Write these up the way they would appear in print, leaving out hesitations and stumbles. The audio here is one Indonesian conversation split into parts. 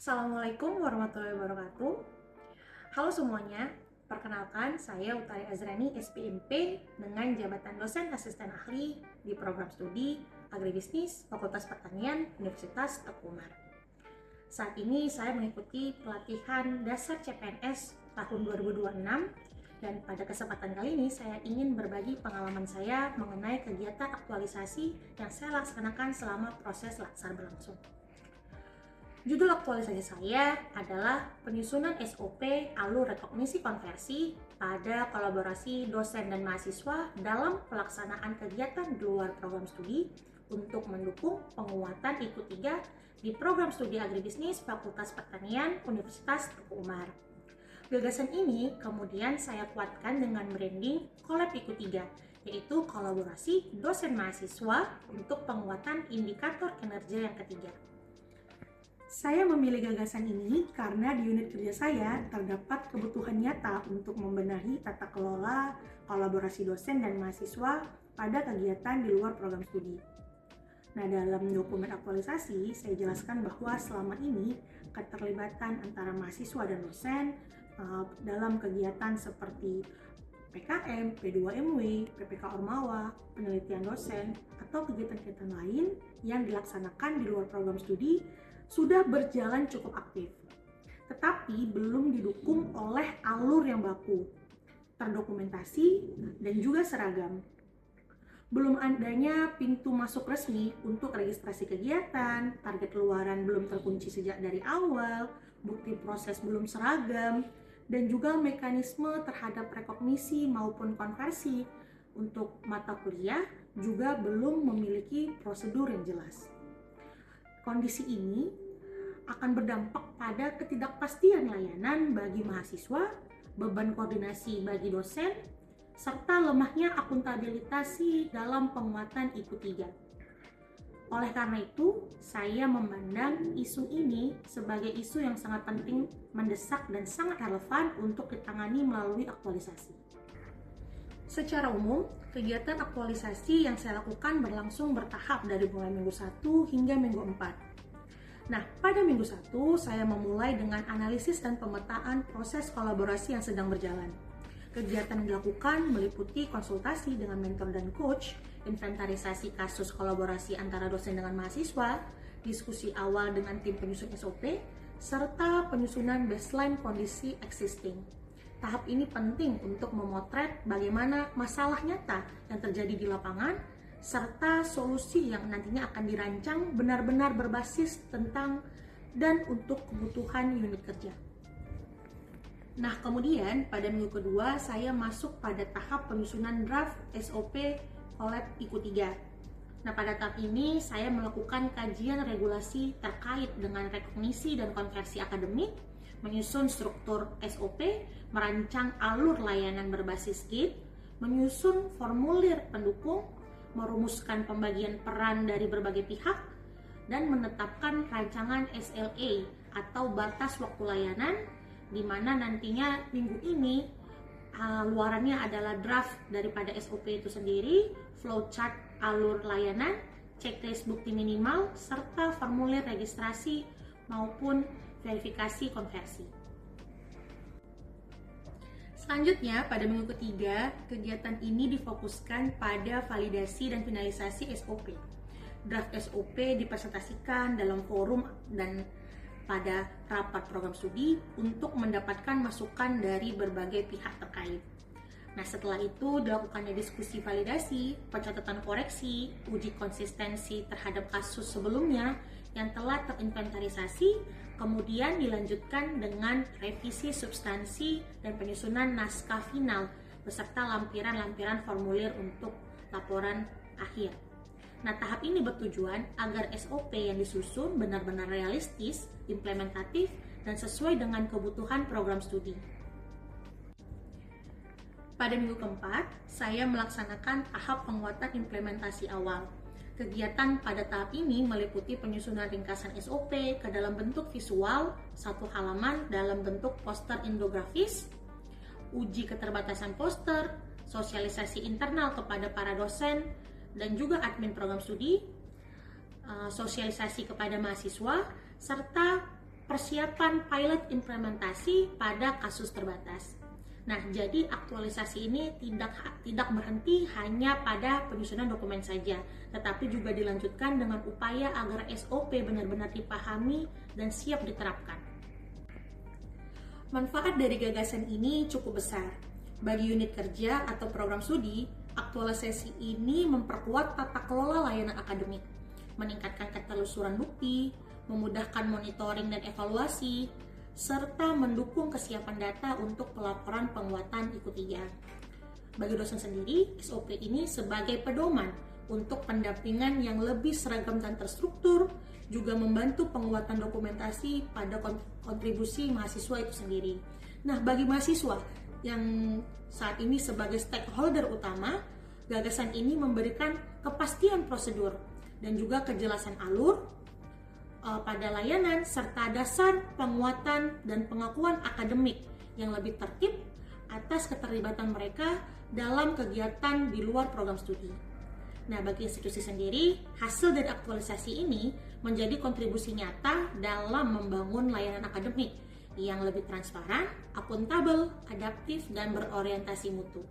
Assalamualaikum warahmatullahi wabarakatuh. Halo semuanya, perkenalkan saya Utari Azrani SPMP dengan jabatan dosen asisten ahli di program studi Agribisnis Fakultas Pertanian Universitas Teguh Umar. Saat ini saya mengikuti pelatihan dasar CPNS tahun 2026 dan pada kesempatan kali ini saya ingin berbagi pengalaman saya mengenai kegiatan aktualisasi yang saya laksanakan selama proses laksar berlangsung. Judul aktualisasi saya adalah penyusunan SOP alur rekognisi konversi pada kolaborasi dosen dan mahasiswa dalam pelaksanaan kegiatan di luar program studi untuk mendukung penguatan IKU 3 di program studi Agribisnis Fakultas Pertanian Universitas Teguh Umar. Gagasan ini kemudian saya kuatkan dengan branding Collab IKU 3, yaitu kolaborasi dosen mahasiswa untuk penguatan indikator kinerja yang ketiga. Saya memilih gagasan ini karena di unit kerja saya terdapat kebutuhan nyata untuk membenahi tata kelola kolaborasi dosen dan mahasiswa pada kegiatan di luar program studi. Nah, dalam dokumen aktualisasi, saya jelaskan bahwa selama ini keterlibatan antara mahasiswa dan dosen dalam kegiatan seperti PKM, P2MW, PPK Ormawa, penelitian dosen, atau kegiatan-kegiatan lain yang dilaksanakan di luar program studi sudah berjalan cukup aktif, tetapi belum didukung oleh alur yang baku, terdokumentasi, dan juga seragam. Belum adanya pintu masuk resmi untuk registrasi kegiatan, target keluaran belum terkunci sejak dari awal, bukti proses belum seragam, dan juga mekanisme terhadap rekognisi maupun konversi untuk mata kuliah juga belum memiliki prosedur yang jelas. Kondisi ini akan berdampak pada ketidakpastian layanan bagi mahasiswa, beban koordinasi bagi dosen, serta lemahnya akuntabilitas dalam penguatan IKU 3. Oleh karena itu, saya memandang isu ini sebagai isu yang sangat penting, mendesak, dan sangat relevan untuk ditangani melalui aktualisasi. Secara umum, kegiatan aktualisasi yang saya lakukan berlangsung bertahap dari mulai minggu 1 hingga minggu 4. Nah, pada minggu 1, saya memulai dengan analisis dan pemetaan proses kolaborasi yang sedang berjalan. Kegiatan yang dilakukan meliputi konsultasi dengan mentor dan coach, inventarisasi kasus kolaborasi antara dosen dengan mahasiswa, diskusi awal dengan tim penyusun SOP, serta penyusunan baseline kondisi existing. Tahap ini penting untuk memotret bagaimana masalah nyata yang terjadi di lapangan, serta solusi yang nantinya akan dirancang benar-benar berbasis tentang dan untuk kebutuhan unit kerja. Nah, kemudian pada minggu kedua saya masuk pada tahap penyusunan draft SOP Collab IKU 3. Nah, pada tahap ini saya melakukan kajian regulasi terkait dengan rekognisi dan konversi akademik, menyusun struktur SOP, merancang alur layanan berbasis gate, menyusun formulir pendukung, merumuskan pembagian peran dari berbagai pihak, dan menetapkan rancangan SLA atau batas waktu layanan, di mana nantinya minggu ini luarannya adalah draft daripada SOP itu sendiri, flowchart alur layanan, checklist bukti minimal, serta formulir registrasi maupun verifikasi konversi. Selanjutnya, pada minggu ketiga, kegiatan ini difokuskan pada validasi dan finalisasi SOP. Draft SOP dipresentasikan dalam forum dan pada rapat program studi untuk mendapatkan masukan dari berbagai pihak terkait. Nah, setelah itu dilakukannya diskusi validasi, pencatatan koreksi, uji konsistensi terhadap kasus sebelumnya yang telah terinventarisasi, kemudian dilanjutkan dengan revisi substansi dan penyusunan naskah final beserta lampiran-lampiran formulir untuk laporan akhir. Nah, tahap ini bertujuan agar SOP yang disusun benar-benar realistis, implementatif, dan sesuai dengan kebutuhan program studi. Pada minggu keempat, saya melaksanakan tahap penguatan implementasi awal. Kegiatan pada tahap ini meliputi penyusunan ringkasan SOP ke dalam bentuk visual, satu halaman dalam bentuk poster infografis, uji keterbatasan poster, sosialisasi internal kepada para dosen dan juga admin program studi, sosialisasi kepada mahasiswa, serta persiapan pilot implementasi pada kasus terbatas. Nah, jadi aktualisasi ini tidak berhenti hanya pada penyusunan dokumen saja, tetapi juga dilanjutkan dengan upaya agar SOP benar-benar dipahami dan siap diterapkan. Manfaat dari gagasan ini cukup besar. Bagi unit kerja atau program studi, aktualisasi ini memperkuat tata kelola layanan akademik, meningkatkan ketelusuran bukti, memudahkan monitoring dan evaluasi, serta mendukung kesiapan data untuk pelaporan penguatan IQ3. Bagi dosen sendiri, SOP ini sebagai pedoman untuk pendampingan yang lebih seragam dan terstruktur, juga membantu penguatan dokumentasi pada kontribusi mahasiswa itu sendiri. Nah, bagi mahasiswa yang saat ini sebagai stakeholder utama, gagasan ini memberikan kepastian prosedur dan juga kejelasan alur pada layanan serta dasar penguatan dan pengakuan akademik yang lebih tertib atas keterlibatan mereka dalam kegiatan di luar program studi. Nah, bagi institusi sendiri, hasil dari aktualisasi ini menjadi kontribusi nyata dalam membangun layanan akademik yang lebih transparan, akuntabel, adaptif, dan berorientasi mutu.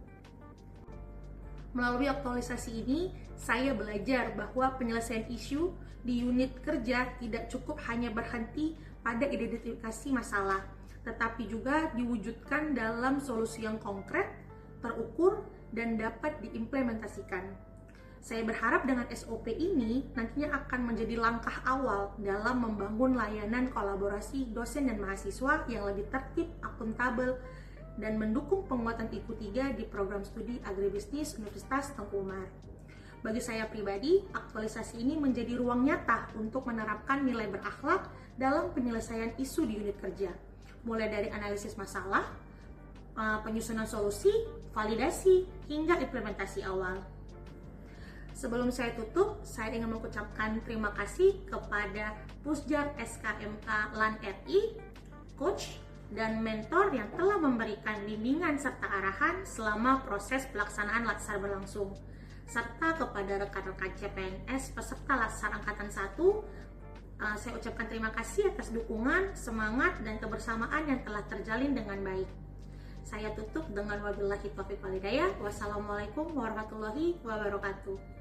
Melalui aktualisasi ini, saya belajar bahwa penyelesaian isu di unit kerja tidak cukup hanya berhenti pada identifikasi masalah, tetapi juga diwujudkan dalam solusi yang konkret, terukur, dan dapat diimplementasikan. Saya berharap dengan SOP ini nantinya akan menjadi langkah awal dalam membangun layanan kolaborasi dosen dan mahasiswa yang lebih tertib, akuntabel, dan mendukung penguatan IQ3 di program studi agribisnis Universitas Tengku Umar. Bagi saya pribadi, aktualisasi ini menjadi ruang nyata untuk menerapkan nilai berakhlak dalam penyelesaian isu di unit kerja, mulai dari analisis masalah, penyusunan solusi, validasi, hingga implementasi awal. Sebelum saya tutup, saya ingin mengucapkan terima kasih kepada Pusjar SKMK LAN RI, coach, dan mentor yang telah memberikan bimbingan serta arahan selama proses pelaksanaan latsar berlangsung, serta kepada rekan-rekan CPNS peserta latsar Angkatan 1. Saya ucapkan terima kasih atas dukungan, semangat, dan kebersamaan yang telah terjalin dengan baik. Saya tutup dengan wabillahi taufiq wal hidayah. Wassalamualaikum warahmatullahi wabarakatuh.